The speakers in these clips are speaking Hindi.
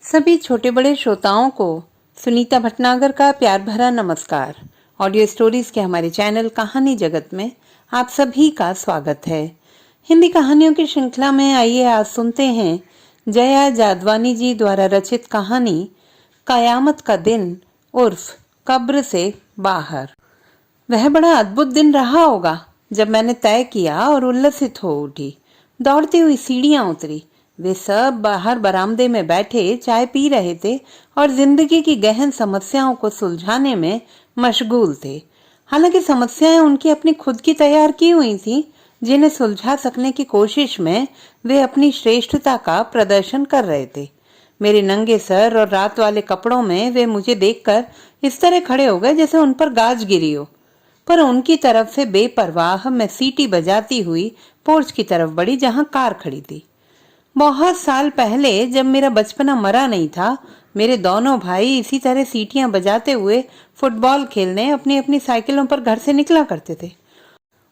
सभी छोटे बड़े श्रोताओं को सुनीता भटनागर का प्यार भरा नमस्कार। ऑडियो स्टोरीज के हमारे चैनल कहानी जगत में आप सभी का स्वागत है। हिंदी कहानियों की श्रृंखला में आइए आज सुनते हैं जया जादवानी जी द्वारा रचित कहानी कयामत का दिन उर्फ कब्र से बाहर। वह बड़ा अद्भुत दिन रहा होगा जब मैंने तय किया और उल्लसित हो उठी। दौड़ती हुई सीढ़ियां उतरी। वे सब बाहर बरामदे में बैठे चाय पी रहे थे और जिंदगी की गहन समस्याओं को सुलझाने में मशगूल थे। हालांकि समस्याएं उनकी अपनी खुद की तैयार की हुई थीं, जिन्हें सुलझा सकने की कोशिश में वे अपनी श्रेष्ठता का प्रदर्शन कर रहे थे। मेरे नंगे सर और रात वाले कपड़ों में वे मुझे देखकर इस तरह खड़े हो गए जैसे उन पर गाज गिरी हो। पर उनकी तरफ से बेपरवाह मैं सीटी बजाती हुई पोर्च की तरफ बढ़ी जहां कार खड़ी थी। बहुत साल पहले जब मेरा बचपना मरा नहीं था, मेरे दोनों भाई इसी तरह सीटियां बजाते हुए फुटबॉल खेलने अपनी अपनी साइकिलों पर घर से निकला करते थे।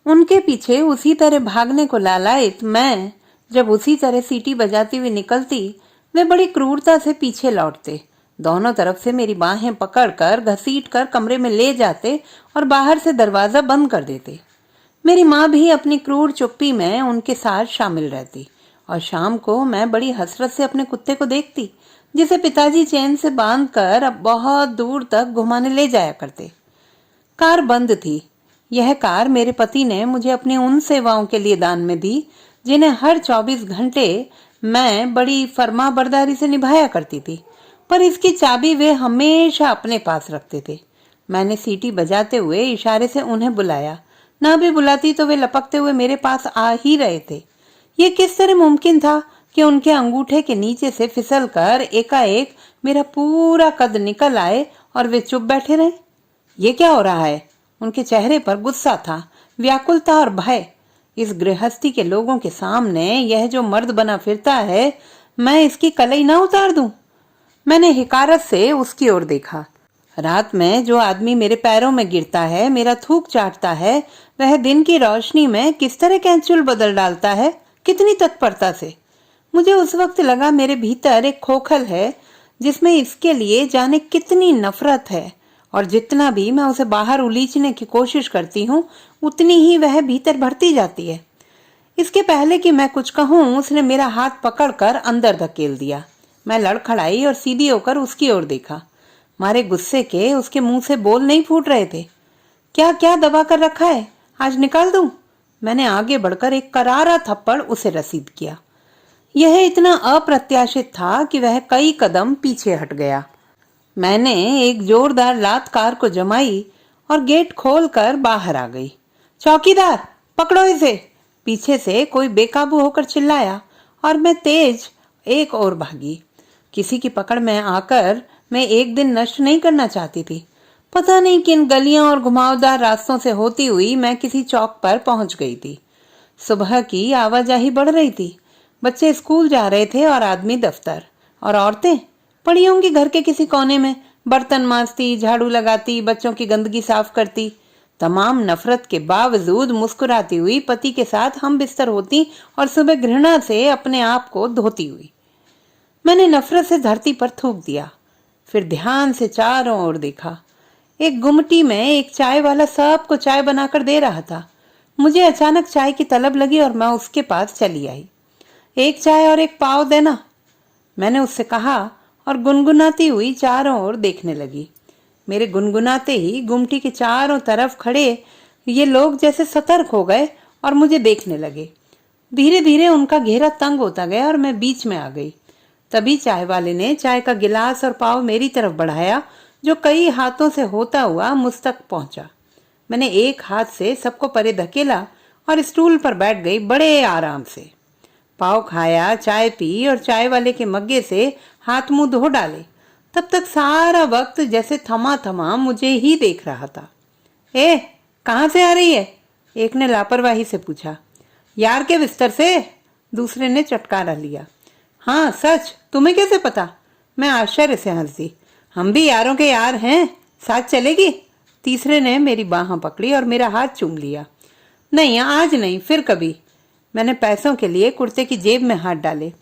उनके पीछे उसी तरह भागने को लालायित मैं जब उसी तरह सीटी बजाती हुई निकलती, वे बड़ी क्रूरता से पीछे लौटते, दोनों तरफ से मेरी बाहें पकड़कर घसीटकर कमरे में ले जाते और बाहर से दरवाजा बंद कर देते। मेरी माँ भी अपनी क्रूर चुप्पी में उनके साथ शामिल रहती और शाम को मैं बड़ी हसरत से अपने कुत्ते को देखती, जिसे पिताजी चैन से बांधकर अब बहुत दूर तक घुमाने ले जाया करते। कार बंद थी। यह कार मेरे पति ने मुझे अपनी उन सेवाओं के लिए दान में दी जिन्हें हर 24 घंटे मैं बड़ी फर्माबरदारी से निभाया करती थी, पर इसकी चाबी वे हमेशा अपने पास रखते थे। मैंने सीटी बजाते हुए इशारे से उन्हें बुलाया, ना भी बुलाती तो वे लपकते हुए मेरे पास आ ही रहे थे। ये किस तरह मुमकिन था कि उनके अंगूठे के नीचे से फिसलकर एकाएक मेरा पूरा कद निकल आए और वे चुप बैठे रहे? ये क्या हो रहा है? उनके चेहरे पर गुस्सा था, व्याकुलता और भय। इस गृहस्थी के लोगों के सामने यह जो मर्द बना फिरता है, मैं इसकी कलई ना उतार दूं? मैंने हिकारत से उसकी ओर देखा। रात में जो आदमी मेरे पैरों में गिरता है, मेरा थूक चाटता है, वह दिन की रोशनी में किस तरह कैंचुल बदल डालता है, कितनी तत्परता से। मुझे उस वक्त लगा मेरे भीतर एक खोखल है जिसमें इसके लिए जाने कितनी नफरत है, और जितना भी मैं उसे बाहर उलीचने की कोशिश करती हूँ उतनी ही वह भीतर बढ़ती जाती है। इसके पहले कि मैं कुछ कहूँ, उसने मेरा हाथ पकड़कर अंदर धकेल दिया। मैं लड़खड़ाई और सीधी होकर उसकी ओर देखा। मारे गुस्से के उसके मुंह से बोल नहीं फूट रहे थे। क्या क्या दबा कर रखा है? आज निकाल दूं? मैंने आगे बढ़कर एक करारा थप्पड़ उसे रसीद किया। यह इतना अप्रत्याशित था कि वह कई कदम पीछे हट गया। मैंने एक जोरदार लात कार को जमाई और गेट खोलकर बाहर आ गई। चौकीदार, पकड़ो इसे! पीछे से कोई बेकाबू होकर चिल्लाया और मैं तेज एक ओर भागी। किसी की पकड़ में आकर मैं एक दिन नष्ट नहीं करना चाहती थी। पता नहीं किन गलियों और घुमावदार रास्तों से होती हुई मैं किसी चौक पर पहुंच गई थी। सुबह की आवाजाही बढ़ रही थी। बच्चे स्कूल जा रहे थे और आदमी दफ्तर, और औरतें पड़ी होंगी घर के किसी कोने में, बर्तन मांजती, झाड़ू लगाती, बच्चों की गंदगी साफ करती। तमाम नफरत के बावजूद मुस्कुराती हुई पति के साथ हम बिस्तर होती और सुबह घृणा से अपने आप को धोती हुई। मैंने नफरत से धरती पर थूक दिया, फिर ध्यान से चारों ओर देखा। एक गुमटी में एक चाय वाला सबको चाय बनाकर दे रहा था। मुझे अचानक चाय की तलब लगी और मैं उसके पास चली आई। एक चाय और एक पाव देना, मैंने उससे कहा और गुनगुनाती हुई चारों ओर देखने लगी। मेरे गुनगुनाते ही गुमटी के चारों तरफ खड़े ये लोग जैसे सतर्क हो गए और मुझे देखने लगे। धीरे धीरे उनका घेरा तंग होता गया और मैं बीच में आ गई। तभी चाय वाले ने चाय का गिलास और पाव मेरी तरफ बढ़ाया, जो कई हाथों से होता हुआ मुझ तक पहुंचा। मैंने एक हाथ से सबको परे धकेला और स्टूल पर बैठ गई बड़े आराम से। पाव खाया, चाय पी और चाय वाले के मग्गे से हाथ मुंह धो डाले। तब तक सारा वक्त जैसे थमा थमा मुझे ही देख रहा था। ए, कहाँ से आ रही है? एक ने लापरवाही से पूछा। यार के बिस्तर से, दूसरे ने चटकारा लिया। हाँ सच, तुम्हें कैसे पता? मैं आश्चर्य से हंस दी। हम भी यारों के यार हैं, साथ चलेगी? तीसरे ने मेरी बाह पकड़ी और मेरा हाथ चूम लिया। नहीं, आज नहीं, फिर कभी। मैंने पैसों के लिए कुर्ते की जेब में हाथ डाले।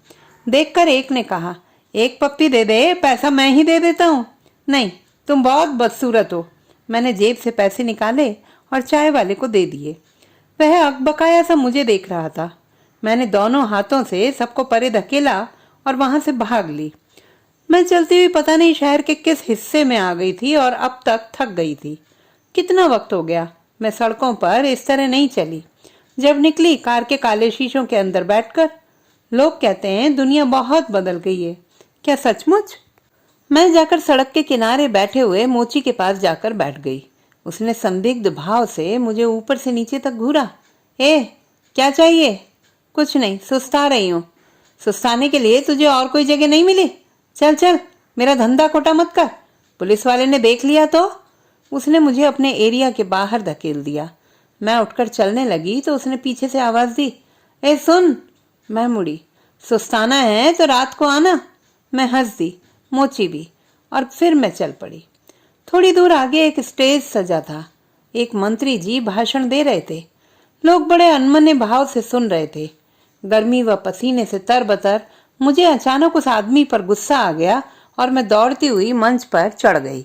देखकर एक ने कहा, एक पप्पी दे दे, पैसा मैं ही दे देता हूँ। नहीं, तुम बहुत बदसूरत हो। मैंने जेब से पैसे निकाले और चाय वाले को दे दिए। वह अकबकाया सा मुझे देख रहा था। मैंने दोनों हाथों से सबको परे धकेला और वहां से भाग ली। मैं चलती हुई पता नहीं शहर के किस हिस्से में आ गई थी और अब तक थक गई थी। कितना वक्त हो गया मैं सड़कों पर इस तरह नहीं चली। जब निकली कार के काले शीशों के अंदर बैठकर। लोग कहते हैं दुनिया बहुत बदल गई है। क्या सचमुच? मैं जाकर सड़क के किनारे बैठे हुए मोची के पास जाकर बैठ गई। उसने संदिग्ध भाव से मुझे ऊपर से नीचे तक घूरा। क्या चाहिए? कुछ नहीं, सुस्ता रही हूँ। सुस्ताने के लिए तुझे और कोई जगह नहीं मिली? चल चल, मेरा धंधा खोटा मत कर। पुलिस वाले ने देख लिया तो? उसने मुझे अपने एरिया के बाहर धकेल दिया। मैं उठकर चलने लगी तो उसने पीछे से आवाज दी, सुन। मैं मुड़ी। सुस्ताना है तो रात को आना। मैं हंस दी, मोची भी, और फिर मैं चल पड़ी। थोड़ी दूर आगे एक स्टेज सजा था। एक मंत्री जी भाषण दे रहे थे। लोग बड़े अनमने भाव से सुन रहे थे। गर्मी व पसीने से तरबतर मुझे अचानक उस आदमी पर गुस्सा आ गया और मैं दौड़ती हुई मंच पर चढ़ गई।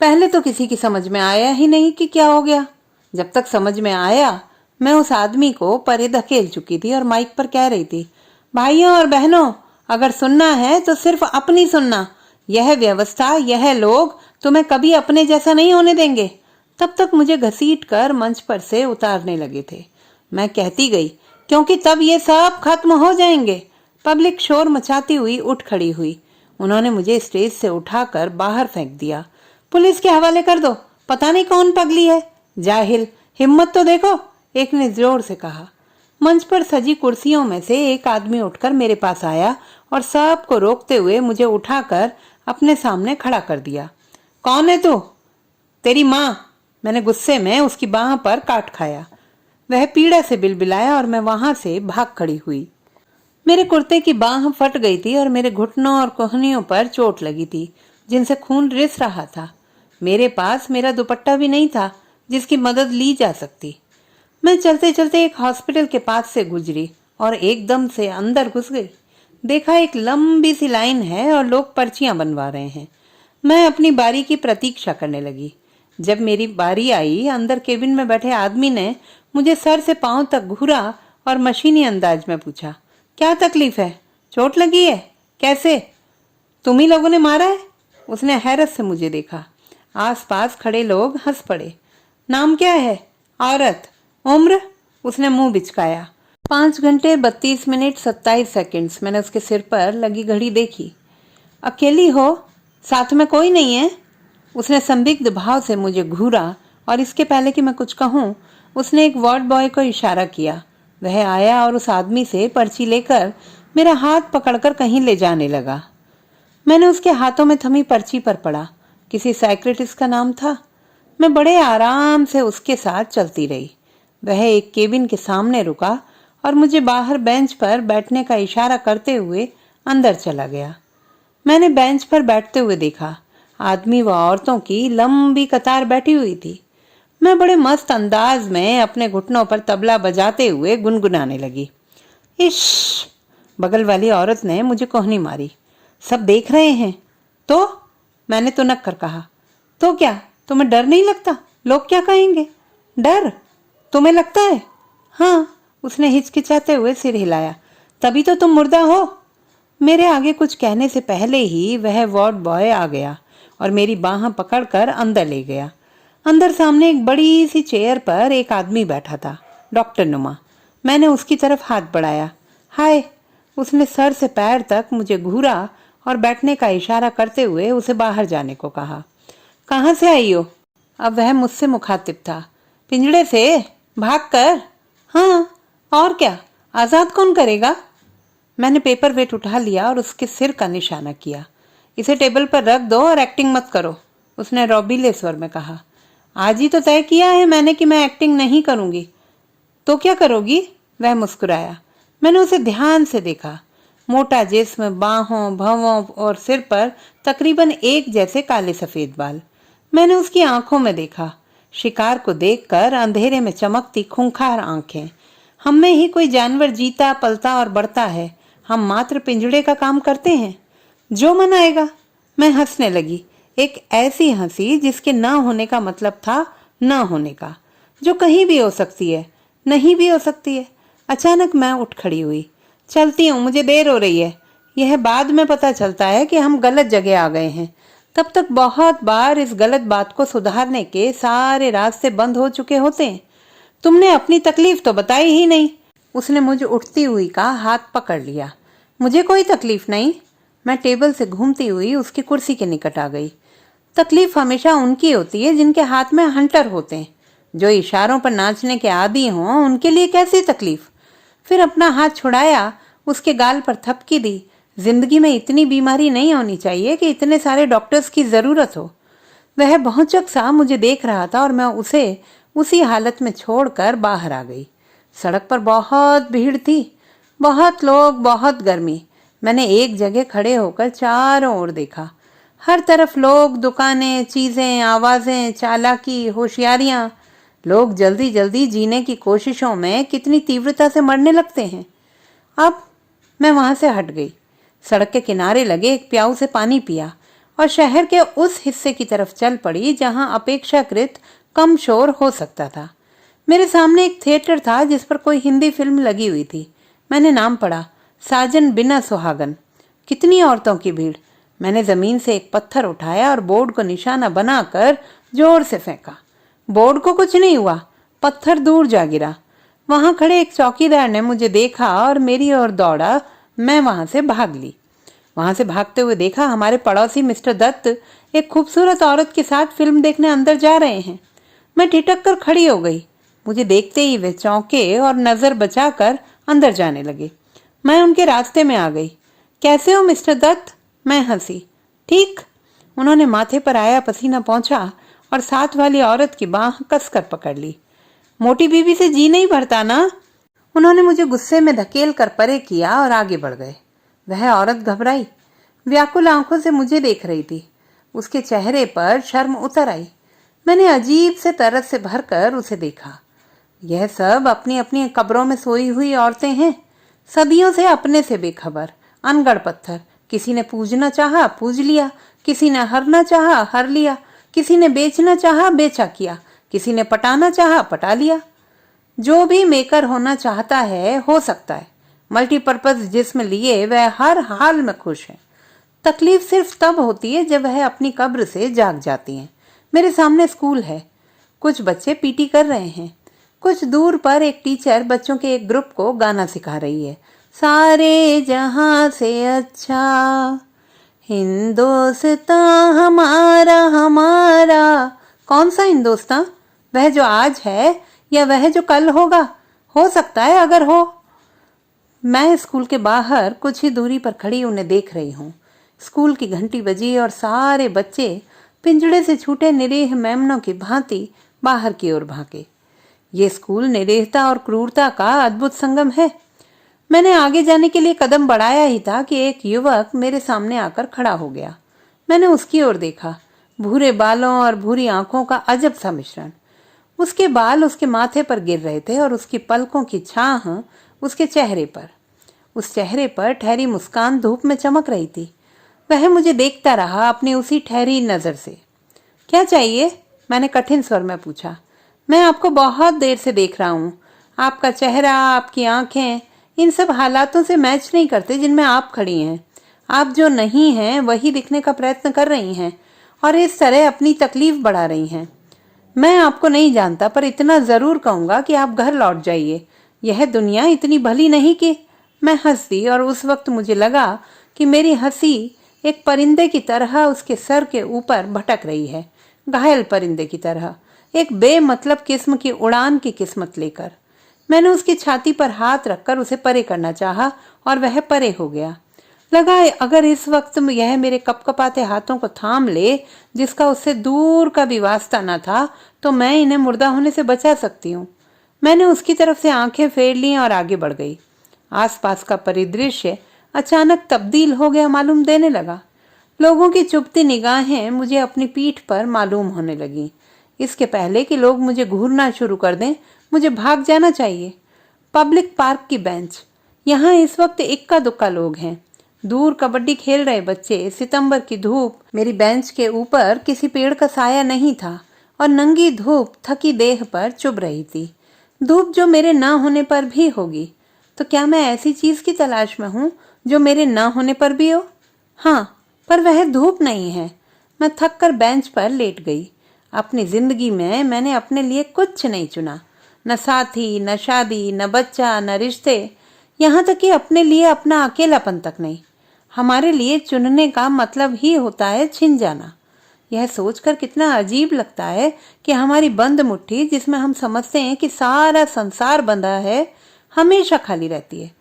पहले तो किसी की समझ में आया ही नहीं कि क्या हो गया। जब तक समझ में आया, मैं उस आदमी को परे धकेल चुकी थी और माइक पर कह रही थी, भाइयों और बहनों, अगर सुनना है तो सिर्फ अपनी सुनना। यह व्यवस्था, यह लोग तुम्हें कभी अपने जैसा नहीं होने देंगे। तब तक मुझे घसीट कर मंच पर से उतारने लगे थे। मैं कहती गई, क्योंकि तब ये सब खत्म हो जाएंगे। पब्लिक शोर मचाती हुई उठ खड़ी हुई। उन्होंने मुझे स्टेज से उठाकर बाहर फेंक दिया। पुलिस के हवाले कर दो, पता नहीं कौन पगली है। जाहिल, हिम्मत तो देखो, एक ने जोर से कहा। मंच पर सजी कुर्सियों में से एक आदमी उठकर मेरे पास आया और सबको रोकते हुए मुझे उठाकर अपने सामने खड़ा कर दिया। कौन है तू? तेरी माँ। मैंने गुस्से में उसकी बाह पर काट खाया। वह पीड़ा से बिलबिलाया और मैं वहां से भाग खड़ी हुई। मेरे कुर्ते की बाह फट गई थी और मेरे घुटनों और कोहनियों पर चोट लगी थी, जिनसे खून रिस रहा था। मेरे पास मेरा दुपट्टा भी नहीं था जिसकी मदद ली जा सकती। मैं चलते चलते एक हॉस्पिटल के पास से गुजरी और एकदम से अंदर घुस गई। देखा एक लंबी सी लाइन है और लोग पर्चियां बनवा रहे हैं। मैं अपनी बारी की प्रतीक्षा करने लगी। जब मेरी बारी आई, अंदर केबिन में बैठे आदमी ने मुझे सर से पांव तक घूरा और मशीनी अंदाज में पूछा, क्या तकलीफ है? चोट लगी है? कैसे? तुम ही लोगों ने मारा है? उसने हैरत से मुझे देखा। आसपास खड़े लोग हंस पड़े। नाम क्या है? औरत। उम्र? उसने मुंह बिचकाया। 5 घंटे 32 मिनट 27 सेकंड्स। मैंने उसके सिर पर लगी घड़ी देखी। अकेली हो? साथ में कोई नहीं है? उसने संदिग्ध भाव से मुझे घूरा और इसके पहले कि मैं कुछ कहूं, उसने एक वार्ड बॉय को इशारा किया। वह आया और उस आदमी से पर्ची लेकर मेरा हाथ पकड़कर कहीं ले जाने लगा। मैंने उसके हाथों में थमी पर्ची पर पढ़ा। किसी साइकियाट्रिस्ट का नाम था। मैं बड़े आराम से उसके साथ चलती रही। वह एक केबिन के सामने रुका और मुझे बाहर बेंच पर बैठने का इशारा करते हुए अंदर चला गया। मैंने बेंच पर बैठते हुए देखा। आदमी व औरतों की लंबी कतार बैठी हुई थी। मैं बड़े मस्त अंदाज में अपने घुटनों पर तबला बजाते हुए गुनगुनाने लगी। इश! बगल वाली औरत ने मुझे कोहनी मारी। सब देख रहे हैं तो? मैंने तुनक कर कहा। तो क्या, तुम्हें डर नहीं लगता? लोग क्या कहेंगे? डर? तुम्हें लगता है? हाँ, उसने हिचकिचाते हुए सिर हिलाया। तभी तो तुम मुर्दा हो। मेरे आगे कुछ कहने से पहले ही वह वार्ड बॉय आ गया और मेरी बाह पकड़कर अंदर ले गया। अंदर सामने एक बड़ी सी चेयर पर एक आदमी बैठा था, डॉक्टर नुमा। मैंने उसकी तरफ हाथ बढ़ाया। हाय! उसने सर से पैर तक मुझे घूरा और बैठने का इशारा करते हुए उसे बाहर जाने को कहा। कहाँ से आई हो? अब वह मुझसे मुखातिब था। पिंजड़े से? भाग कर? हाँ, और क्या, आजाद कौन करेगा? मैंने पेपर वेट उठा लिया और उसके सिर का निशाना किया। इसे टेबल पर रख दो और एक्टिंग मत करो, उसने रौबीले स्वर में कहा। आज ही तो तय किया है मैंने कि मैं एक्टिंग नहीं करूंगी। तो क्या करोगी? वह मुस्कुराया। मैंने उसे ध्यान से देखा। मोटा जिस्म, बाहों, भवों और सिर पर तकरीबन एक जैसे काले सफेद बाल। मैंने उसकी आंखों में देखा। शिकार को देखकर अंधेरे में चमकती खूंखार आंखें। हम में ही कोई जानवर जीता, पलता और बढ़ता है। हम मात्र पिंजड़े का काम करते हैं। जो मन आएगा। मैं हंसने लगी, एक ऐसी हंसी जिसके न होने का मतलब था न होने का, जो कहीं भी हो सकती है, नहीं भी हो सकती है। अचानक मैं उठ खड़ी हुई। चलती हूँ, मुझे देर हो रही है। यह बाद में पता चलता है कि हम गलत जगह आ गए हैं। तब तक बहुत बार इस गलत बात को सुधारने के सारे रास्ते बंद हो चुके होते हैं। तुमने अपनी तकलीफ तो बताई ही नहीं। उसने मुझे उठती हुई का हाथ पकड़ लिया। मुझे कोई तकलीफ नहीं। मैं टेबल से घूमती हुई उसकी कुर्सी के निकट आ गई। तकलीफ हमेशा उनकी होती है जिनके हाथ में हंटर होते हैं। जो इशारों पर नाचने के आदी हों, उनके लिए कैसी तकलीफ। फिर अपना हाथ छुड़ाया, उसके गाल पर थपकी दी। जिंदगी में इतनी बीमारी नहीं होनी चाहिए कि इतने सारे डॉक्टर्स की जरूरत हो। वह बहुचक सा मुझे देख रहा था और मैं उसे उसी हालत में छोड़कर बाहर आ गई। सड़क पर बहुत भीड़ थी, बहुत लोग, बहुत गर्मी। मैंने एक जगह खड़े होकर चारों ओर देखा। हर तरफ लोग, दुकानें, चीजें, आवाजें, चालाकी, होशियारियां। लोग जल्दी जल्दी जीने की कोशिशों में कितनी तीव्रता से मरने लगते हैं। अब मैं वहां से हट गई, सड़क के किनारे लगे एक प्याऊ से पानी पिया और शहर के उस हिस्से की तरफ चल पड़ी जहां अपेक्षाकृत कम शोर हो सकता था। मेरे सामने एक थिएटर था जिस पर कोई हिंदी फिल्म लगी हुई थी। मैंने नाम पढ़ा, साजन बिना सुहागन। कितनी औरतों की भीड़। मैंने जमीन से एक पत्थर उठाया और बोर्ड को निशाना बनाकर जोर से फेंका। बोर्ड को कुछ नहीं हुआ, पत्थर दूर जा गिरा। वहां खड़े एक चौकीदार ने मुझे देखा और मेरी ओर दौड़ा। मैं वहां से भाग ली। वहां से भागते हुए देखा हमारे पड़ोसी मिस्टर दत्त एक खूबसूरत औरत के साथ फिल्म देखने अंदर जा रहे हैं। मैं ठिठक कर खड़ी हो गई। मुझे देखते ही वे चौंके और नजर बचाकर अंदर जाने लगे। मैं उनके रास्ते में आ गई। कैसे हो मिस्टर दत्त? मैं हंसी। ठीक। उन्होंने माथे पर आया पसीना पोंछा और साथ वाली औरत की बाह कसकर पकड़ ली। मोटी बीबी से जी नहीं भरता ना? उन्होंने मुझे गुस्से में धकेल कर परे किया और आगे बढ़ गए। वह औरत घबराई, व्याकुल आंखों से मुझे देख रही थी। उसके चेहरे पर शर्म उतर आई। मैंने अजीब से तरस से भरकर उसे देखा। यह सब अपनी अपनी कब्रों में सोई हुई औरतें हैं, सदियों से अपने से बेखबर, अनगढ़ पत्थर। किसी ने पूजना चाहा, पूज लिया। किसी ने हरना चाहा, हर लिया। किसी ने बेचना चाहा, बेचा किया। किसी ने पटाना चाहा, पटा लिया। जो भी मेकर होना चाहता है हो सकता है। मल्टीपर्पज जिस्म लिए वह हर हाल में खुश है। तकलीफ सिर्फ तब होती है जब वह अपनी कब्र से जाग जाती हैं। मेरे सामने स्कूल है, कुछ बच्चे पीटी कर रहे हैं। कुछ दूर पर एक टीचर बच्चों के एक ग्रुप को गाना सिखा रही है। सारे जहां से अच्छा हिंदुस्तान हमारा हमारा। कौन सा हिंदुस्तान? वह जो आज है या वह जो कल होगा? हो सकता है अगर हो। मैं स्कूल के बाहर कुछ ही दूरी पर खड़ी उन्हें देख रही हूँ। स्कूल की घंटी बजी और सारे बच्चे पिंजड़े से छूटे निरीह मेमनों की भांति बाहर की ओर भागे। ये स्कूल निरीहता और क्रूरता का अद्भुत संगम है। मैंने आगे जाने के लिए कदम बढ़ाया ही था कि एक युवक मेरे सामने आकर खड़ा हो गया। मैंने उसकी ओर देखा। भूरे बालों और भूरी आंखों का अजब सा मिश्रण। उसके बाल उसके माथे पर गिर रहे थे और उसकी पलकों की छाह उसके चेहरे पर। उस चेहरे पर ठहरी मुस्कान धूप में चमक रही थी। वह मुझे देखता रहा अपनी उसी ठहरी नजर से। क्या चाहिए? मैंने कठिन स्वर में पूछा। मैं आपको बहुत देर से देख रहा हूँ। आपका चेहरा, आपकी आंखें इन सब हालातों से मैच नहीं करते जिनमें आप खड़ी हैं। आप जो नहीं हैं वही दिखने का प्रयत्न कर रही हैं और इस तरह अपनी तकलीफ बढ़ा रही हैं। मैं आपको नहीं जानता, पर इतना जरूर कहूंगा कि आप घर लौट जाइए। यह दुनिया इतनी भली नहीं कि। मैं हंस दी और उस वक्त मुझे लगा कि मेरी हंसी एक परिंदे की तरह उसके सर के ऊपर भटक रही है, घायल परिंदे की तरह, एक बेमतलब किस्म की उड़ान की किस्मत लेकर। मैंने उसकी छाती पर हाथ रखकर उसे परे करना चाहा और वह परे हो गया। लगा अगर इस वक्त यह मेरे कपकपाते हाथों को थाम ले, जिसका उससे दूर का भी वास्ता न था, तो मैं इन्हें मुर्दा होने से बचा सकती हूँ। मैंने उसकी तरफ से आंखें फेर ली और आगे बढ़ गई। आसपास का परिदृश्य अचानक तब्दील हो गया मालूम देने लगा। लोगों की चुभती निगाहें मुझे अपनी पीठ पर मालूम होने लगी। इसके पहले कि लोग मुझे घूरना शुरू कर दें, मुझे भाग जाना चाहिए। पब्लिक पार्क की बेंच। यहाँ इस वक्त इक्का दुक्का लोग हैं। दूर कबड्डी खेल रहे बच्चे, सितंबर की धूप, मेरी बेंच के ऊपर किसी पेड़ का साया नहीं था और नंगी धूप थकी देह पर चुभ रही थी। धूप जो मेरे ना होने पर भी होगी, तो क्या मैं ऐसी चीज की तलाश में हूँ जो मेरे ना होने पर भी हो? हाँ, पर वह धूप नहीं है। मैं थक कर बेंच पर लेट गई। अपनी जिंदगी में मैंने अपने लिए कुछ नहीं चुना, न साथी, न शादी, न बच्चा, न रिश्ते, यहाँ तक कि अपने लिए अपना अकेलापन तक नहीं। हमारे लिए चुनने का मतलब ही होता है छिन जाना। यह सोचकर कितना अजीब लगता है कि हमारी बंद मुट्ठी, जिसमें हम समझते हैं कि सारा संसार बंधा है, हमेशा खाली रहती है।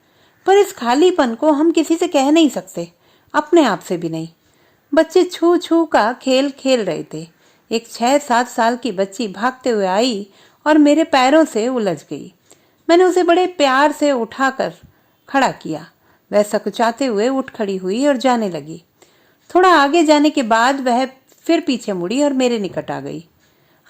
पर इस खालीपन को हम किसी से कह नहीं सकते, अपने आप से भी नहीं। बच्चे छू छू का खेल खेल रहे थे। एक 6-7 साल की बच्ची भागते हुए आई और मेरे पैरों से उलझ गई। मैंने उसे बड़े प्यार से उठाकर खड़ा किया। वह सकुचाते हुए उठ खड़ी हुई और जाने लगी। थोड़ा आगे जाने के बाद वह फिर पीछे मुड़ी और मेरे निकट आ गई।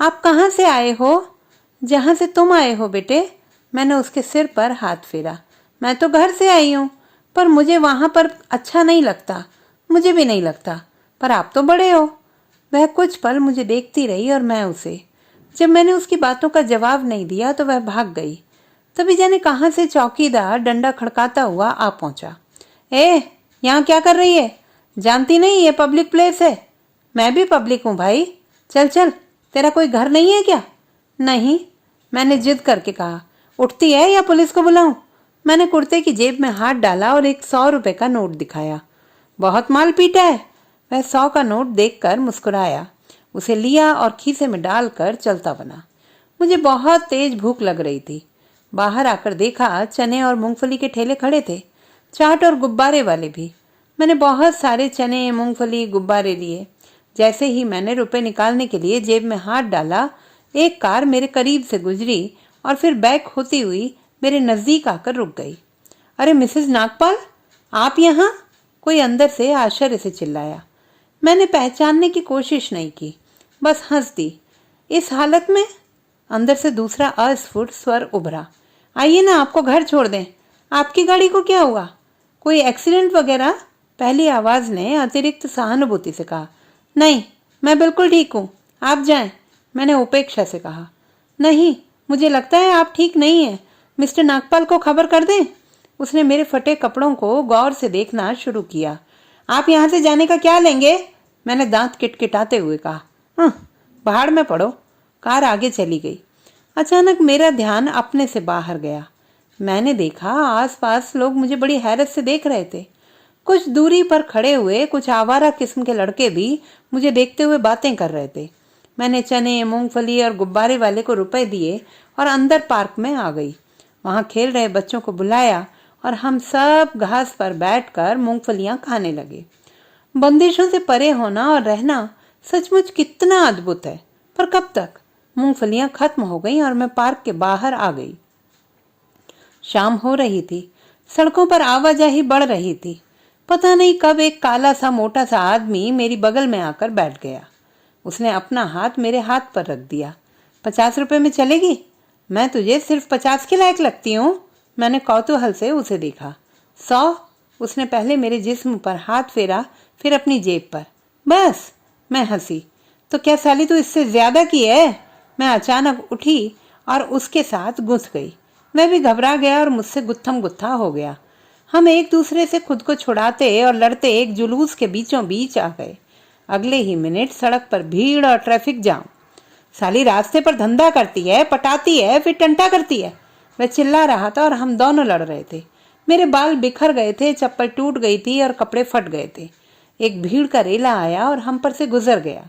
आप कहाँ से आए हो? जहाँ से तुम आए हो बेटे। मैंने उसके सिर पर हाथ फेरा। मैं तो घर से आई हूँ, पर मुझे वहाँ पर अच्छा नहीं लगता। मुझे भी नहीं लगता, पर आप तो बड़े हो। वह कुछ पल मुझे देखती रही और मैं उसे। जब मैंने उसकी बातों का जवाब नहीं दिया तो वह भाग गई। तभी जाने कहाँ से चौकीदार डंडा खड़काता हुआ आ पहुंचा। ए, यहाँ क्या कर रही है? जानती नहीं ये पब्लिक प्लेस है? मैं भी पब्लिक हूँ भाई। चल चल, तेरा कोई घर नहीं है क्या? नहीं, मैंने जिद करके कहा। उठती है या पुलिस को बुलाऊं? मैंने कुर्ते की जेब में हाथ डाला और एक 100 रुपए का नोट दिखाया। बहुत माल पीटा है। वह 100 का नोट देखकर मुस्कुराया, उसे लिया और खीसे में डालकर चलता बना। मुझे बहुत तेज भूख लग रही थी। बाहर आकर देखा चने और मूंगफली के ठेले खड़े थे, चाट और गुब्बारे वाले भी। मैंने बहुत सारे चने, मूंगफली, गुब्बारे लिए। जैसे ही मैंने रुपए निकालने के लिए जेब में हाथ डाला, एक कार मेरे करीब से गुजरी और फिर बैक होती हुई मेरे नजदीक आकर रुक गई। अरे मिसेस नागपाल, आप यहाँ? कोई अंदर से आश्चर्य से चिल्लाया। मैंने पहचानने की कोशिश नहीं की, बस हंस दी। इस हालत में? अंदर से दूसरा अस्फुट स्वर उभरा। आइए ना, आपको घर छोड़ दें। आपकी गाड़ी को क्या हुआ? कोई एक्सीडेंट वगैरह? पहली आवाज ने अतिरिक्त सहानुभूति से कहा। नहीं, मैं बिल्कुल ठीक हूँ, आप जाएं। मैंने उपेक्षा से कहा। नहीं, मुझे लगता है आप ठीक नहीं हैं। मिस्टर नागपाल को खबर कर दें? उसने मेरे फटे कपड़ों को गौर से देखना शुरू किया। आप यहाँ से जाने का क्या लेंगे? मैंने दांत किटकिटाते हुए कहा। पहाड़ में पड़ो। कार आगे चली गई। अचानक मेरा ध्यान अपने से बाहर गया। मैंने देखा आसपास लोग मुझे बड़ी हैरत से देख रहे थे। कुछ दूरी पर खड़े हुए कुछ आवारा किस्म के लड़के भी मुझे देखते हुए बातें कर रहे थे। मैंने चने, मूंगफली और गुब्बारे वाले को रुपए दिए और अंदर पार्क में आ गई। वहां खेल रहे बच्चों को बुलाया और हम सब घास पर बैठकर मूंगफलियां खाने लगे। बंदिशों से परे होना और रहना सचमुच कितना अद्भुत है। पर कब तक? मूंगफलियां खत्म हो गईं और मैं पार्क के बाहर आ गई। शाम हो रही थी। सड़कों पर आवाजाही बढ़ रही थी। पता नहीं कब एक काला सा मोटा सा आदमी मेरी बगल में आकर बैठ गया। उसने अपना हाथ मेरे हाथ पर रख दिया। 50 रुपए में चलेगी? मैं तुझे सिर्फ 50 के लायक लगती हूँ। मैंने कौतूहल से उसे देखा। 100? उसने पहले मेरे जिस्म पर हाथ फेरा, फिर अपनी जेब पर। बस? मैं हंसी। तो क्या साली तू इससे ज्यादा की है? मैं अचानक उठी और उसके साथ घुस गई। वह भी घबरा गया और मुझसे गुत्थम गुत्था हो गया। हम एक दूसरे से खुद को छुड़ाते और लड़ते एक जुलूस के बीचों बीच आ गए। अगले ही मिनट सड़क पर भीड़ और ट्रैफिक जाम। साली रास्ते पर धंधा करती है, पटाती है, फिर टंटा करती है। वह चिल्ला रहा था और हम दोनों लड़ रहे थे। मेरे बाल बिखर गए थे, चप्पल टूट गई थी और कपड़े फट गए थे। एक भीड़ का रेला आया और हम पर से गुजर गया।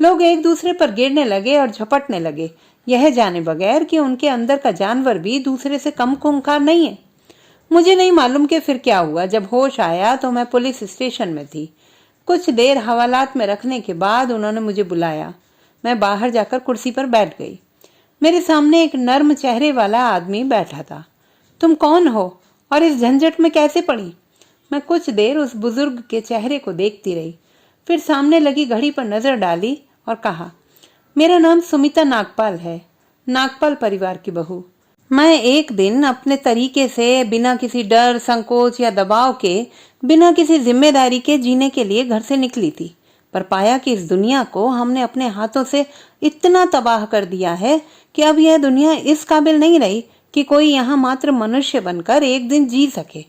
लोग एक दूसरे पर गिरने लगे और झपटने लगे, यह जाने बगैर कि उनके अंदर का जानवर भी दूसरे से कम खूंखार नहीं है। मुझे नहीं मालूम कि फिर क्या हुआ। जब होश आया तो मैं पुलिस स्टेशन में थी। कुछ देर हवालात में रखने के बाद उन्होंने मुझे बुलाया। मैं बाहर जाकर कुर्सी पर बैठ गई। मेरे सामने एक नर्म चेहरे वाला आदमी बैठा था। तुम कौन हो और इस झंझट में कैसे पड़ी? मैं कुछ देर उस बुजुर्ग के चेहरे को देखती रही, फिर सामने लगी घड़ी पर नजर डाली और कहा, मेरा नाम सुमिता नागपाल है, नागपाल परिवार की बहू। मैं एक दिन अपने तरीके से बिना किसी डर, संकोच या दबाव के, बिना किसी जिम्मेदारी के जीने के लिए घर से निकली थी, पर पाया कि इस दुनिया को हमने अपने हाथों से इतना तबाह कर दिया है कि अब यह दुनिया इस काबिल नहीं रही कि कोई यहाँ मात्र मनुष्य बनकर एक दिन जी सके।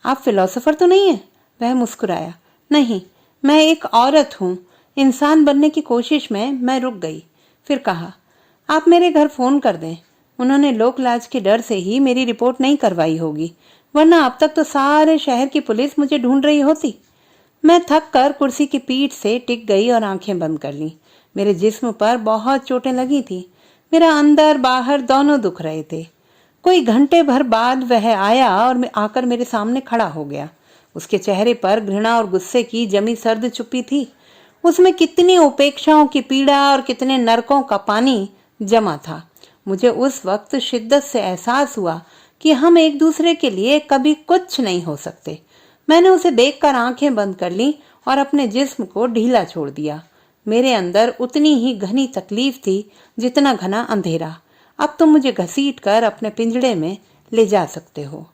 आप फिलोसोफर तो नहीं है? वह मुस्कुराया। नहीं, मैं एक औरत हूँ। इंसान बनने की कोशिश में मैं रुक गई। फिर कहा, आप मेरे घर फोन कर दें। उन्होंने लोक लाज के डर से ही मेरी रिपोर्ट नहीं करवाई होगी, वरना अब तक तो सारे शहर की पुलिस मुझे ढूंढ रही होती। मैं थक कर कुर्सी की पीठ से टिक गई और आंखें बंद कर ली। मेरे जिस्म पर बहुत चोटें लगी थी। मेरा अंदर बाहर दोनों दुख रहे थे। कोई घंटे भर बाद वह आया और आकर मेरे सामने खड़ा हो गया। उसके चेहरे पर घृणा और गुस्से की जमी सर्द चुप्पी थी। उसमें कितनी उपेक्षाओं की पीड़ा और कितने नरकों का पानी जमा था। मुझे उस वक्त शिद्दत से एहसास हुआ कि हम एक दूसरे के लिए कभी कुछ नहीं हो सकते। मैंने उसे देखकर आंखें बंद कर ली और अपने जिस्म को ढीला छोड़ दिया। मेरे अंदर उतनी ही घनी तकलीफ थी जितना घना अंधेरा। अब तुम मुझे घसीट कर अपने पिंजड़े में ले जा सकते हो।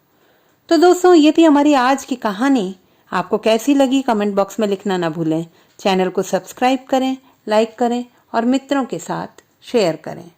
तो दोस्तों, ये थी हमारी आज की कहानी। आपको कैसी लगी कमेंट बॉक्स में लिखना ना भूलें। चैनल को सब्सक्राइब करें, लाइक करें और मित्रों के साथ शेयर करें।